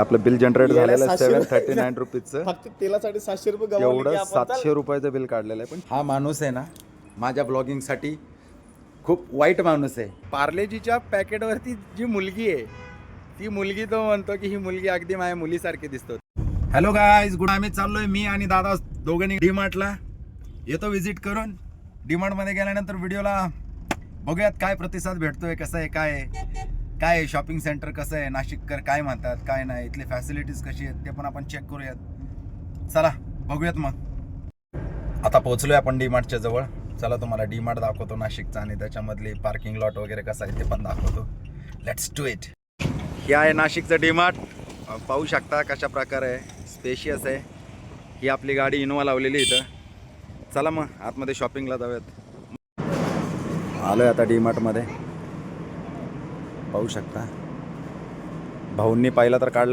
आपलं bill generate झालेलं आहे 700 739 रुपीजचं. फक्त तेलासाठी 700 रुपये गमावले की एवढं आपण. 700 रुपयाचं बिल काढलेलं आहे. पण हा माणूस आहे ना माझ्या ब्लॉगिंगसाठी खूप वाईट माणूस आहे. पार्लेजीच्या पॅकेटवरती जी मुलगी आहे ती मुलगी तो म्हणतो की ही मुलगी अगदी माझ्या मुलीसारखी दिसतो. Hello guys, good. आम्ही चाललोय मी आणि दादा दोघांनी डीमार्टला. येतो व्हिजिट करून. डीमार्टमध्ये गेल्यानंतर व्हिडिओला बघूयात काय प्रतिसाद भेटतोय, कसं आहे, काय आहे शॉपिंग सेंटर कसं आहे, नाशिककर काय म्हणतात, काय नाही, इथले फॅसिलिटीज कशी आहेत ते पण आपण चेक करूयात. चला बघूयात. मग आता पोहोचलोय आपण डीमार्टच्या जवळ. चला तुम्हाला डीमार्ट दाखवतो नाशिकचा आणि त्याच्यामधली पार्किंग लॉट वगैरे कसं आहे ते पण दाखवतो. Let's do it. हे आहे नाशिकचं डीमार्ट. पाहू शकता कशा प्रकारे आहे, स्पेशियस आहे. ही आपली गाडी इनोवा लावलेली इथं. चला मग आतमध्ये शॉपिंगला जाऊयात. आलोय आता डीमार्टमध्ये. पाहू शकता भाऊंनी पाहिला तर काढला.